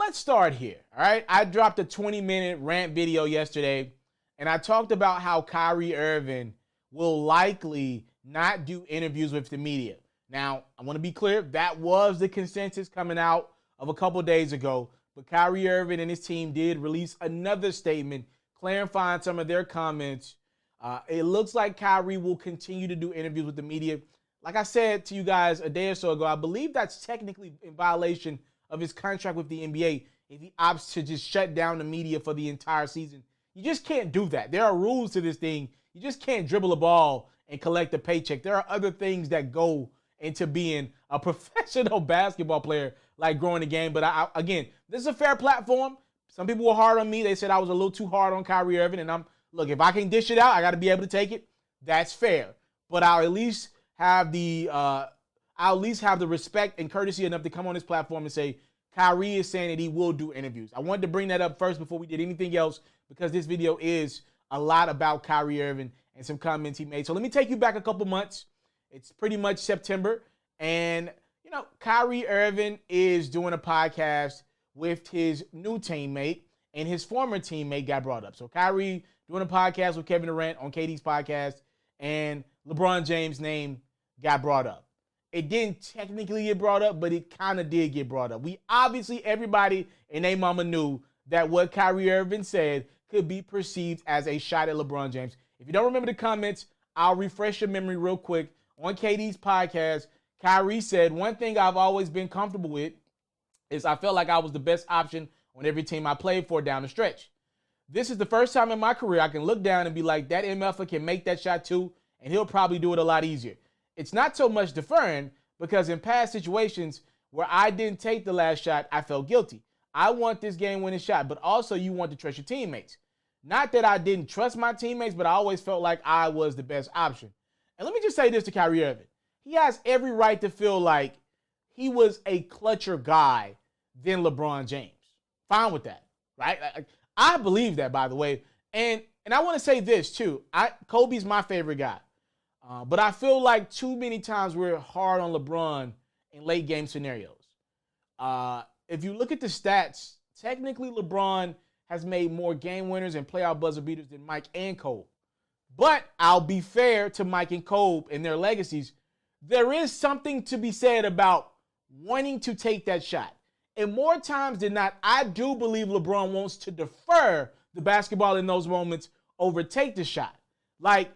let's start here, all right? I dropped a 20-minute rant video yesterday, and I talked about how Kyrie Irving will likely not do interviews with the media. Now, I want to be clear, that was the consensus coming out of a couple days ago, but Kyrie Irving and his team did release another statement clarifying some of their comments. It looks like Kyrie will continue to do interviews with the media. Like I said to you guys a day or so ago, I believe that's technically in violation of his contract with the NBA if he opts to just shut down the media for the entire season. You just can't do that. There are rules to this thing. You just can't dribble a ball and collect a paycheck. There are other things that go into being a professional basketball player, like growing the game. But again, this is a fair platform. Some people were hard on me. They said I was a little too hard on Kyrie Irving. And look, if I can dish it out, I got to be able to take it. That's fair. But I'll at least have the respect and courtesy enough to come on this platform and say Kyrie is saying that he will do interviews. I wanted to bring that up first before we did anything else because this video is a lot about Kyrie Irving and some comments he made. So let me take you back a couple months. It's pretty much September. And, Kyrie Irving is doing a podcast with his new teammate, and his former teammate got brought up. So Kyrie doing a podcast with Kevin Durant on KD's podcast, and LeBron James' name got brought up. It didn't technically get brought up, but it kind of did get brought up. Everybody and their mama knew that what Kyrie Irving said could be perceived as a shot at LeBron James. If you don't remember the comments, I'll refresh your memory real quick. On KD's podcast, Kyrie said, one thing I've always been comfortable with is I felt like I was the best option on every team I played for down the stretch. This is the first time in my career I can look down and be like, that MFer can make that shot too, and he'll probably do it a lot easier. It's not so much deferring because in past situations where I didn't take the last shot, I felt guilty. I want this game-winning shot, but also you want to trust your teammates. Not that I didn't trust my teammates, but I always felt like I was the best option. And let me just say this to Kyrie Irving. He has every right to feel like he was a clutcher guy than LeBron James. Fine with that, right? I believe that, by the way. And I want to say this, too. Kobe's my favorite guy. But I feel like too many times we're hard on LeBron in late game scenarios. If you look at the stats, technically LeBron has made more game winners and playoff buzzer beaters than Mike and Kobe. But I'll be fair to Mike and Kobe and their legacies. There is something to be said about wanting to take that shot. And more times than not, I do believe LeBron wants to defer the basketball in those moments over take the shot. Like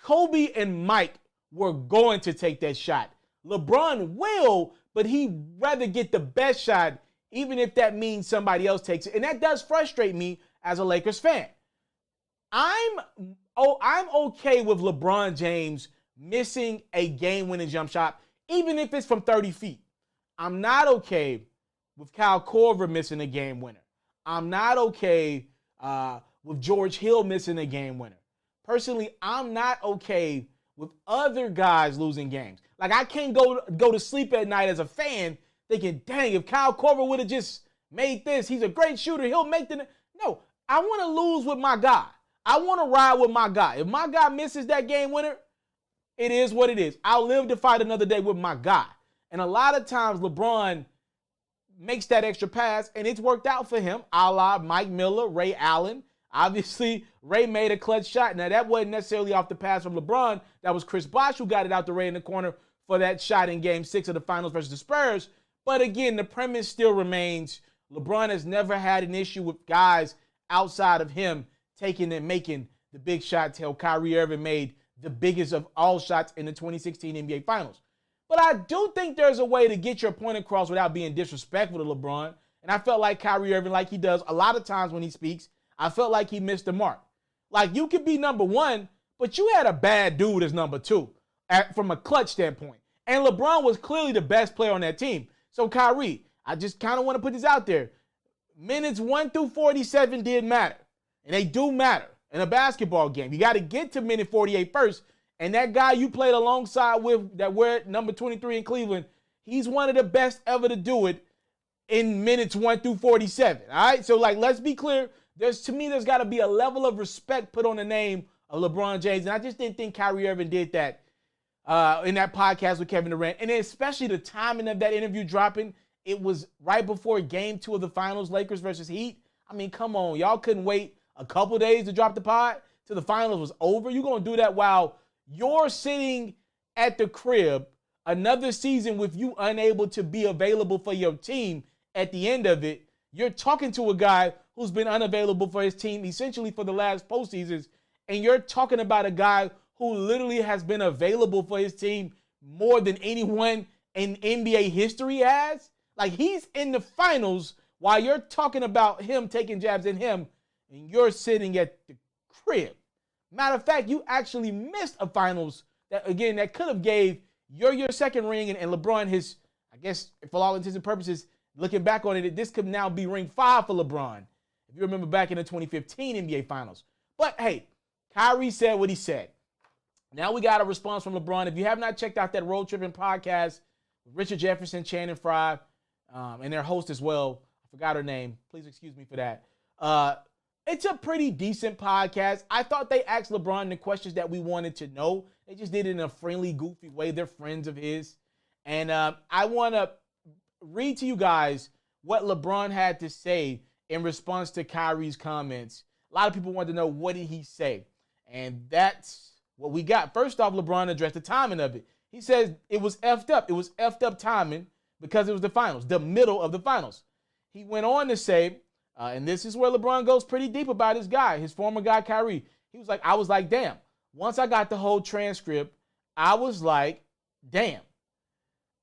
Kobe and Mike were going to take that shot. LeBron will, but he'd rather get the best shot, even if that means somebody else takes it. And that does frustrate me as a Lakers fan. I'm okay with LeBron James missing a game-winning jump shot, even if it's from 30 feet. I'm not okay with Kyle Korver missing a game winner. I'm not okay with George Hill missing a game winner. Personally, I'm not okay with other guys losing games. Like, I can't go to sleep at night as a fan thinking, dang, if Kyle Korver would have just made this, he's a great shooter, he'll make the... No, I want to lose with my guy. I want to ride with my guy. If my guy misses that game winner, it is what it is. I'll live to fight another day with my guy. And a lot of times LeBron makes that extra pass, and it's worked out for him, a la Mike Miller, Ray Allen. Obviously, Ray made a clutch shot. Now, that wasn't necessarily off the pass from LeBron. That was Chris Bosh who got it out to Ray in the corner for that shot in Game 6 of the Finals versus the Spurs. But again, the premise still remains LeBron has never had an issue with guys outside of him taking and making the big shot till Kyrie Irving made the biggest of all shots in the 2016 NBA Finals. But I do think there's a way to get your point across without being disrespectful to LeBron. And I felt like Kyrie Irving, like he does a lot of times when he speaks, I felt like he missed the mark. Like, you could be number one, but you had a bad dude as number two from a clutch standpoint. And LeBron was clearly the best player on that team. So, Kyrie, I just kind of want to put this out there. Minutes 1 through 47 did matter. And they do matter in a basketball game. You got to get to minute 48 first. And that guy you played alongside with that wear number 23 in Cleveland, he's one of the best ever to do it in minutes 1 through 47. All right? So, like, let's be clear. To me, there's got to be a level of respect put on the name of LeBron James. And I just didn't think Kyrie Irving did that in that podcast with Kevin Durant. And then especially the timing of that interview dropping, it was right before game 2 of the finals, Lakers versus Heat. I mean, come on. Y'all couldn't wait a couple days to drop the pod till the finals was over. You're going to do that while you're sitting at the crib another season with you unable to be available for your team at the end of it. You're talking to a guy who's been unavailable for his team essentially for the last postseasons, and you're talking about a guy who literally has been available for his team more than anyone in NBA history has. Like, he's in the finals while you're talking about him taking jabs at him, and you're sitting at the crib. Matter of fact, you actually missed a finals that could have gave your second ring and LeBron his, I guess, for all intents and purposes, looking back on it, this could now be ring 5 for LeBron, if you remember back in the 2015 NBA Finals. But, hey, Kyrie said what he said. Now we got a response from LeBron. If you have not checked out that Road Tripping podcast with Richard Jefferson, Channing Frye, and their host as well, I forgot her name. Please excuse me for that. It's a pretty decent podcast. I thought they asked LeBron the questions that we wanted to know. They just did it in a friendly, goofy way. They're friends of his. And I want to read to you guys what LeBron had to say in response to Kyrie's comments. A lot of people want to know, what did he say? And that's what we got. First off, LeBron addressed the timing of it. He says it was effed up. It was effed up timing because it was the finals, the middle of the finals. He went on to say, and this is where LeBron goes pretty deep about his guy, his former guy, Kyrie. He was like, I was like, damn. Once I got the whole transcript, I was like, damn.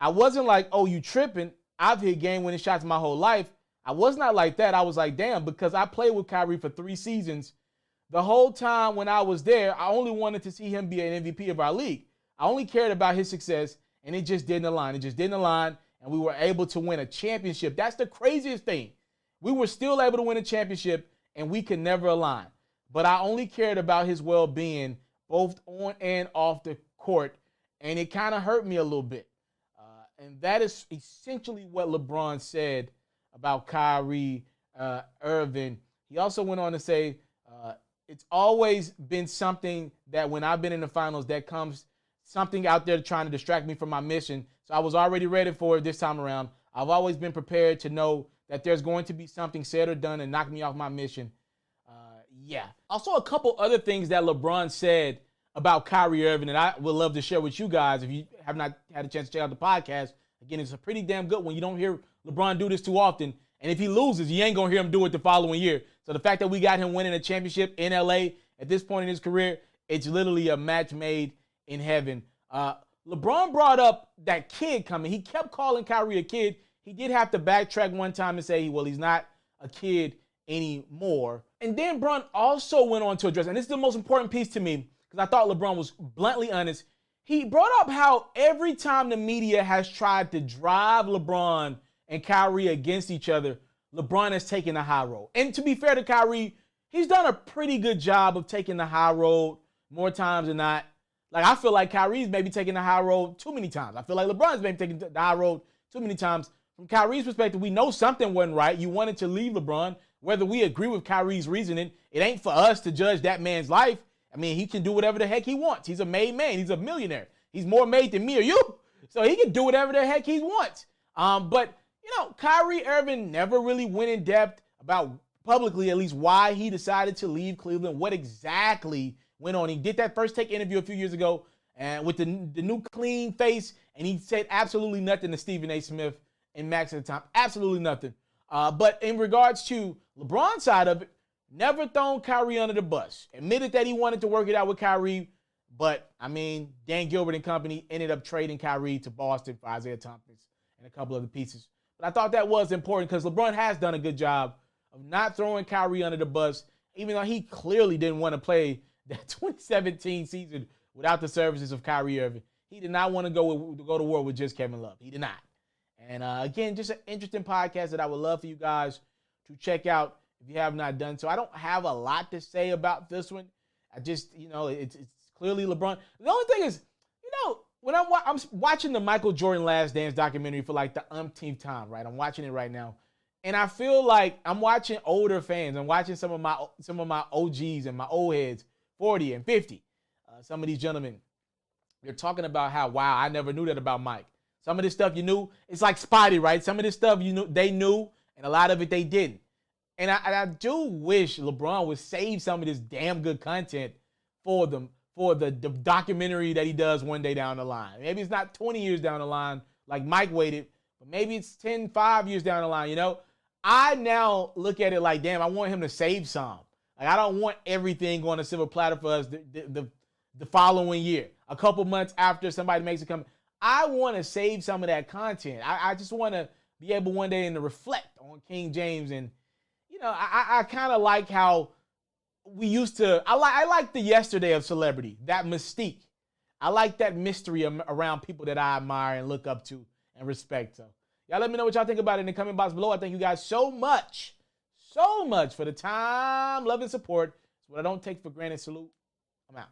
I wasn't like, oh, you tripping. I've hit game-winning shots my whole life. I was not like that. I was like, damn, because I played with Kyrie for 3 seasons. The whole time when I was there, I only wanted to see him be an MVP of our league. I only cared about his success, and it just didn't align. It just didn't align, and we were able to win a championship. That's the craziest thing. We were still able to win a championship, and we could never align. But I only cared about his well-being, both on and off the court, and it kind of hurt me a little bit. And that is essentially what LeBron said about Kyrie Irving. He also went on to say, it's always been something that when I've been in the finals, that comes something out there trying to distract me from my mission. So I was already ready for it this time around. I've always been prepared to know that there's going to be something said or done and knock me off my mission. Yeah. Also, a couple other things that LeBron said about Kyrie Irving, and I would love to share with you guys if you have not had a chance to check out the podcast. Again, it's a pretty damn good one. You don't hear LeBron do this too often. And if he loses, you ain't going to hear him do it the following year. So the fact that we got him winning a championship in LA at this point in his career, it's literally a match made in heaven. LeBron brought up that kid coming. He kept calling Kyrie a kid. He did have to backtrack one time and say, well, he's not a kid anymore. And then LeBron also went on to address, and this is the most important piece to me, because I thought LeBron was bluntly honest. He brought up how every time the media has tried to drive LeBron and Kyrie against each other, LeBron has taken the high road. And to be fair to Kyrie, he's done a pretty good job of taking the high road more times than not. Like, I feel like Kyrie's maybe taking the high road too many times. I feel like LeBron's maybe taking the high road too many times. From Kyrie's perspective, we know something wasn't right. You wanted to leave LeBron. Whether we agree with Kyrie's reasoning, it ain't for us to judge that man's life. I mean, he can do whatever the heck he wants. He's a made man. He's a millionaire. He's more made than me or you. So he can do whatever the heck he wants. But, you know, Kyrie Irving never really went in depth about, publicly at least, why he decided to leave Cleveland, what exactly went on. He did that First Take interview a few years ago and with the new clean face, and he said absolutely nothing to Stephen A. Smith and Max at the time. Absolutely nothing. But in regards to LeBron's side of it, never thrown Kyrie under the bus. Admitted that he wanted to work it out with Kyrie, but, I mean, Dan Gilbert and company ended up trading Kyrie to Boston for Isaiah Thomas and a couple other pieces. But I thought that was important because LeBron has done a good job of not throwing Kyrie under the bus, even though he clearly didn't want to play that 2017 season without the services of Kyrie Irving. He did not want to go to war with just Kevin Love. He did not. And, again, just an interesting podcast that I would love for you guys to check out if you have not done so. I don't have a lot to say about this one. I just, you know, it's clearly LeBron. The only thing is, you know, when I'm watching the Michael Jordan Last Dance documentary for like the umpteenth time, right? I'm watching it right now. And I feel like I'm watching older fans. I'm watching some of my OGs and my old heads, 40 and 50. Some of these gentlemen, they're talking about how, wow, I never knew that about Mike. Some of this stuff you knew. It's like Spotty, right? Some of this stuff they knew, and a lot of it they didn't. And I do wish LeBron would save some of this damn good content for the documentary that he does one day down the line. Maybe it's not 20 years down the line like Mike waited, but maybe it's 10, 5 years down the line, you know? I now look at it like, damn, I want him to save some. Like, I don't want everything on a silver platter for us the following year. A couple months after somebody makes a comment. I want to save some of that content. I just want to be able one day to reflect on King James. And, you know, I kind of like how we used to, I like the yesterday of celebrity, that mystique. I like that mystery around people that I admire and look up to and respect. So, y'all let me know what y'all think about it in the comment box below. I thank you guys so much for the time, love, and support. It's what I don't take for granted. Salute. I'm out.